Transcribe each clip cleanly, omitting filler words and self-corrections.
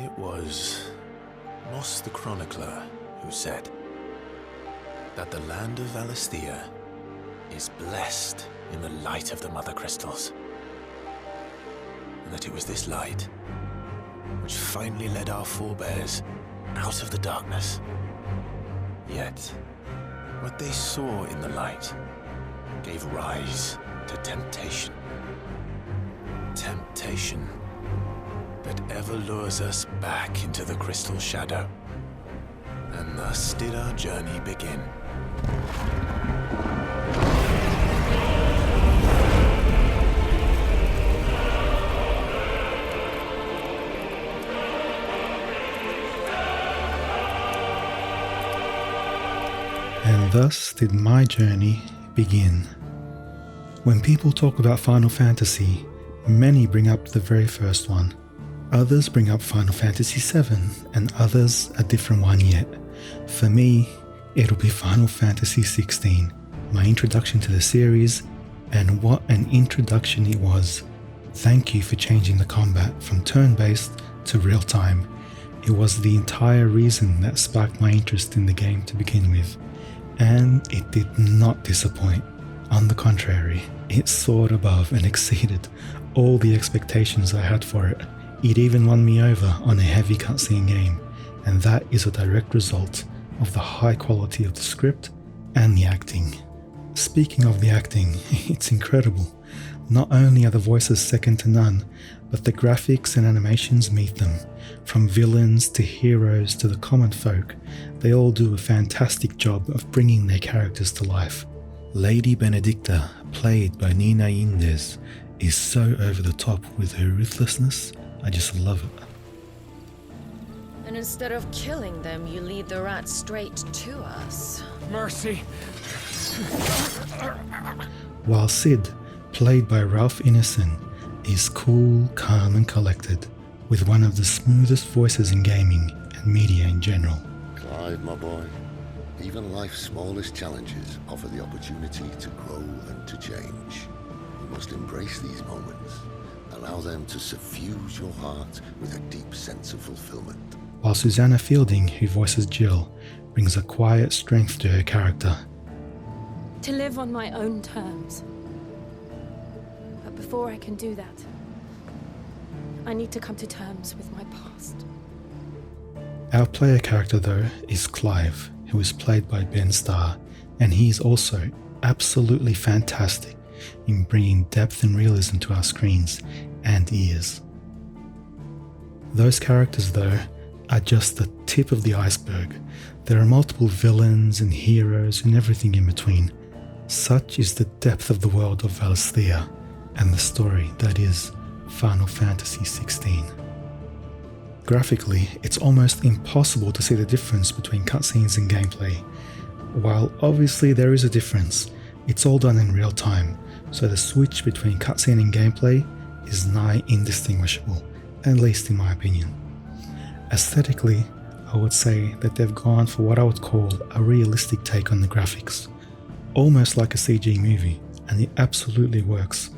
It was Moss the Chronicler who said that the land of Valisthea is blessed in the light of the Mother Crystals. And that it was this light which finally led our forebears out of the darkness. Yet, what they saw in the light gave rise to temptation. Temptation that ever lures us back into the crystal shadow. And thus did our journey begin. And thus did my journey begin. When people talk about Final Fantasy, many bring up the very first one. Others bring up Final Fantasy VII, and others a different one yet. For me, it'll be Final Fantasy XVI, my introduction to the series, and what an introduction it was. Thank you for changing the combat from turn-based to real-time. It was the entire reason that sparked my interest in the game to begin with. And it did not disappoint. On the contrary, it soared above and exceeded all the expectations I had for it. It even won me over on a heavy cutscene game, and that is a direct result of the high quality of the script and the acting. Speaking of the acting, it's incredible. Not only are the voices second to none, but the graphics and animations meet them. From villains to heroes to the common folk, they all do a fantastic job of bringing their characters to life. Lady Benedicta, played by Nina Indes, is so over the top with her ruthlessness. I just love it. And instead of killing them, you lead the rats straight to us. Mercy! While Sid, played by Ralph Ineson, is cool, calm and collected, with one of the smoothest voices in gaming and media in general. Clive, my boy, even life's smallest challenges offer the opportunity to grow and to change. You must embrace these moments. Allow them to suffuse your heart with a deep sense of fulfillment. While Susanna Fielding, who voices Jill, brings a quiet strength to her character. To live on my own terms. But before I can do that, I need to come to terms with my past. Our player character, though, is Clive, who is played by Ben Starr, and he is also absolutely fantastic in bringing depth and realism to our screens and ears. Those characters, though, are just the tip of the iceberg. There are multiple villains and heroes and everything in between. Such is the depth of the world of Valisthea and the story that is Final Fantasy XVI. Graphically, it's almost impossible to see the difference between cutscenes and gameplay. While obviously there is a difference, it's all done in real time, so the switch between cutscene and gameplay is nigh indistinguishable, at least in my opinion. Aesthetically, I would say that they've gone for what I would call a realistic take on the graphics, almost like a CG movie, and it absolutely works.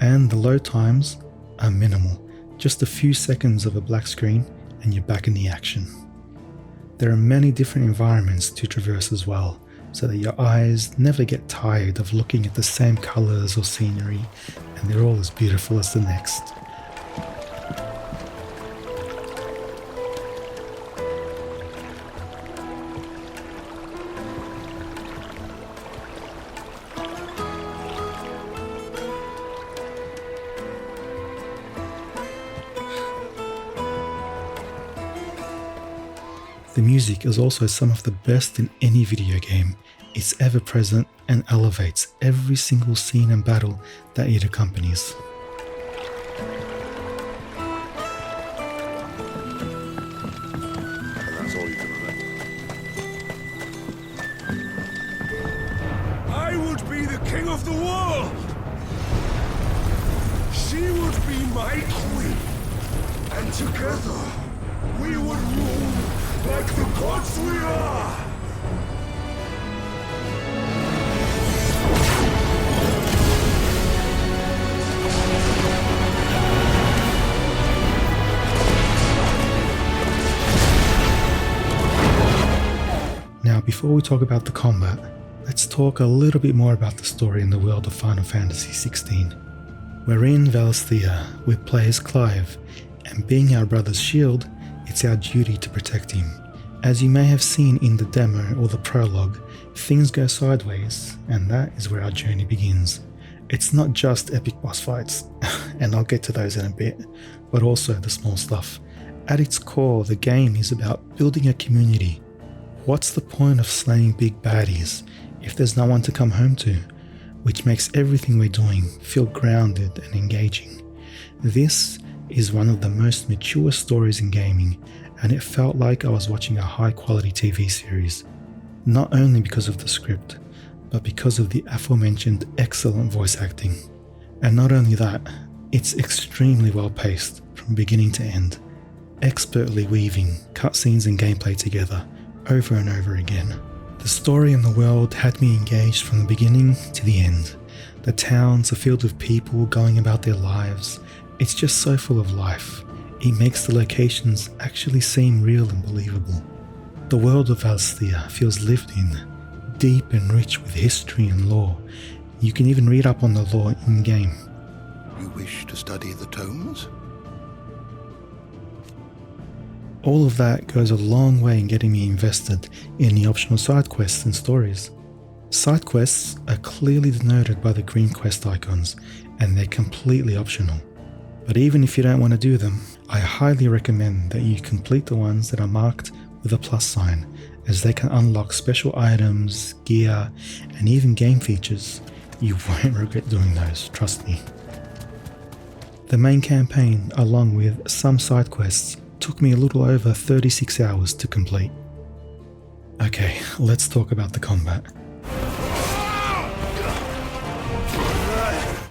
And the load times are minimal, just a few seconds of a black screen and you're back in the action. There are many different environments to traverse as well, so that your eyes never get tired of looking at the same colors or scenery, and they're all as beautiful as the next. The music is also some of the best in any video game. It's ever present and elevates every single scene and battle that it accompanies. And that's all you can remember. I would be the king of the world! She would be my queen! And together, we would rule like the gods we are! Now, before we talk about the combat, let's talk a little bit more about the story in the world of Final Fantasy XVI. We're in Valisthea with players Clive, and being our brother's shield, it's our duty to protect him. As you may have seen in the demo or the prologue, things go sideways, and that is where our journey begins. It's not just epic boss fights, and I'll get to those in a bit, but also the small stuff. At its core, the game is about building a community. What's the point of slaying big baddies if there's no one to come home to? Which makes everything we're doing feel grounded and engaging. This is one of the most mature stories in gaming, and it felt like I was watching a high-quality TV series. Not only because of the script, but because of the aforementioned excellent voice acting. And not only that, it's extremely well paced from beginning to end, expertly weaving cutscenes and gameplay together over and over again. The story and the world had me engaged from the beginning to the end. The towns are filled with people going about their lives. It's just so full of life. It makes the locations actually seem real and believable. The world of Valisthea feels lived in, deep and rich with history and lore. You can even read up on the lore in-game. You wish to study the tomes? All of that goes a long way in getting me invested in the optional side quests and stories. Side quests are clearly denoted by the green quest icons, and they're completely optional. But even if you don't want to do them, I highly recommend that you complete the ones that are marked with a plus sign, as they can unlock special items, gear, and even game features. You won't regret doing those, trust me. The main campaign, along with some side quests, took me a little over 36 hours to complete. Okay, let's talk about the combat.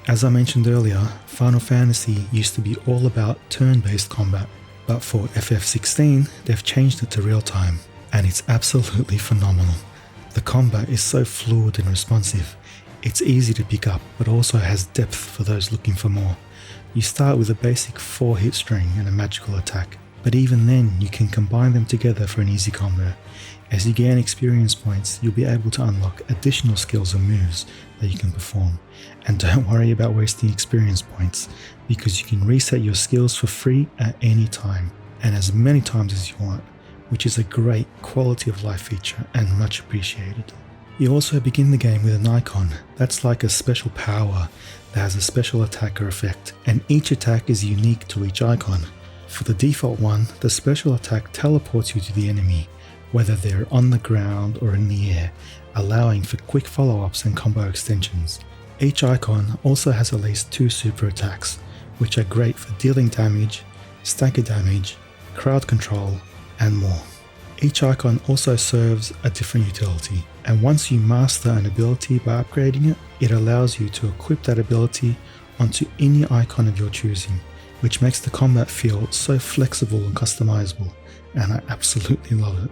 As I mentioned earlier, Final Fantasy used to be all about turn-based combat, but for FF16 they've changed it to real-time, and it's absolutely phenomenal. The combat is so fluid and responsive. It's easy to pick up, but also has depth for those looking for more. You start with a basic 4-hit string and a magical attack, but even then you can combine them together for an easy combo. As you gain experience points, you'll be able to unlock additional skills and moves that you can perform. And don't worry about wasting experience points, because you can reset your skills for free at any time, and as many times as you want, which is a great quality of life feature and much appreciated. You also begin the game with an icon that's like a special power that has a special attack or effect, and each attack is unique to each icon. For the default one, the special attack teleports you to the enemy, whether they're on the ground or in the air, allowing for quick follow-ups and combo extensions. Each icon also has at least 2 super attacks, which are great for dealing damage, stagger damage, crowd control, and more. Each icon also serves a different utility, and once you master an ability by upgrading it, it allows you to equip that ability onto any icon of your choosing, which makes the combat feel so flexible and customizable, and I absolutely love it.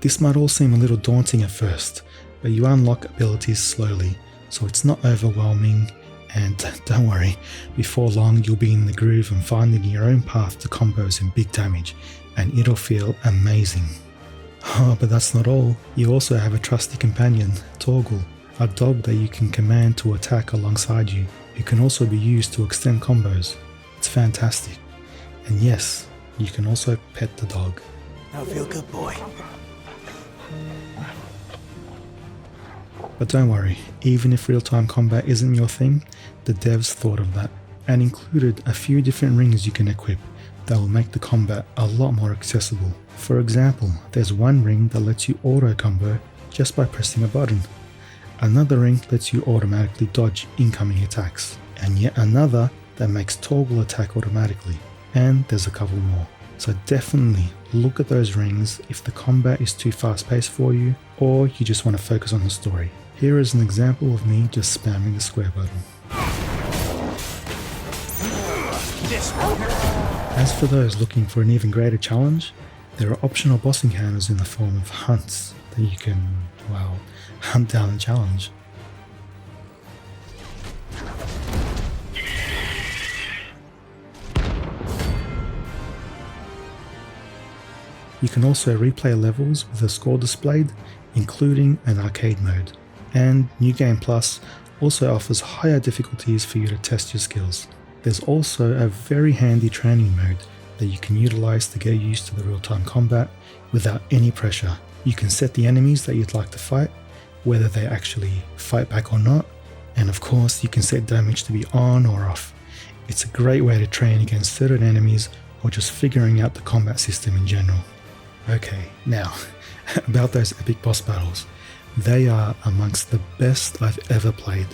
This might all seem a little daunting at first, but you unlock abilities slowly, so it's not overwhelming, and don't worry, before long you'll be in the groove and finding your own path to combos and big damage, and it'll feel amazing. Oh, but that's not all. You also have a trusty companion, Torgal, a dog that you can command to attack alongside you, who can also be used to extend combos. It's fantastic. And yes, you can also pet the dog. Now feel good, boy. But don't worry, even if real-time combat isn't your thing, the devs thought of that and included a few different rings you can equip that will make the combat a lot more accessible. For example, there's one ring that lets you auto combo just by pressing a button. Another ring lets you automatically dodge incoming attacks, and yet another that makes toggle attack automatically, and there's a couple more. So definitely look at those rings if the combat is too fast paced for you, or you just want to focus on the story. Here is an example of me just spamming the square button. As for those looking for an even greater challenge, there are optional boss encounters in the form of hunts that you can, well, hunt down and challenge. You can also replay levels with a score displayed, including an arcade mode. And New Game Plus also offers higher difficulties for you to test your skills. There's also a very handy training mode that you can utilize to get used to the real-time combat without any pressure. You can set the enemies that you'd like to fight, whether they actually fight back or not, and of course you can set damage to be on or off. It's a great way to train against certain enemies or just figuring out the combat system in general. Okay, now, about those epic boss battles. They are amongst the best I've ever played.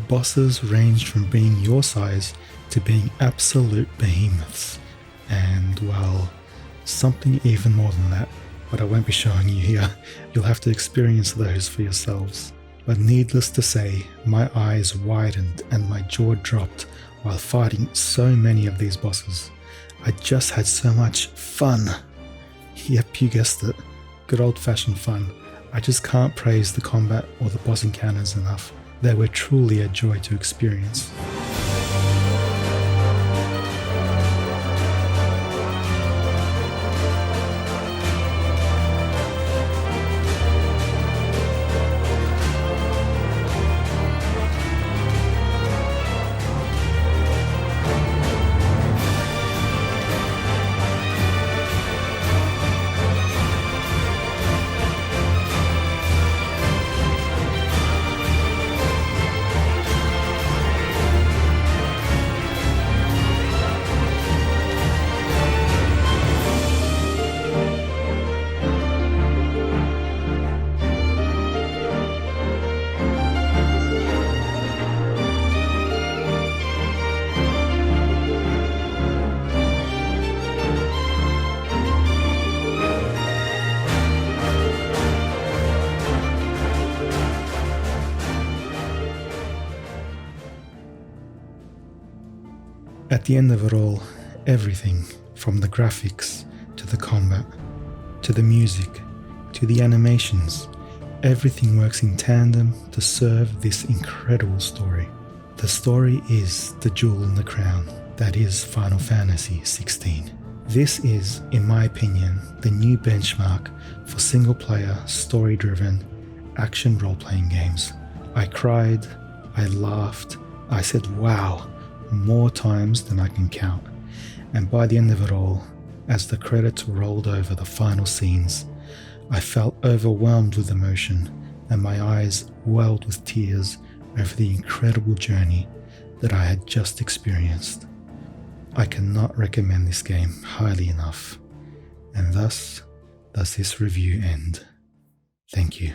Bosses ranged from being your size to being absolute behemoths, and well, something even more than that, but I won't be showing you here. You'll have to experience those for yourselves. But needless to say, my eyes widened and my jaw dropped while fighting so many of these bosses. I just had so much fun. Yep, you guessed it. Good old-fashioned fun. I just can't praise the combat or the boss encounters enough. They were truly a joy to experience. At the end of it all, everything from the graphics to the combat, to the music, to the animations, everything works in tandem to serve this incredible story. The story is the jewel in the crown that is Final Fantasy XVI. This is, in my opinion, the new benchmark for single-player, story-driven, action role-playing games. I cried, I laughed, I said wow more times than I can count. And by the end of it all, as the credits rolled over the final scenes, I felt overwhelmed with emotion and my eyes welled with tears over the incredible journey that I had just experienced. I cannot recommend this game highly enough, and thus does this review end. Thank you.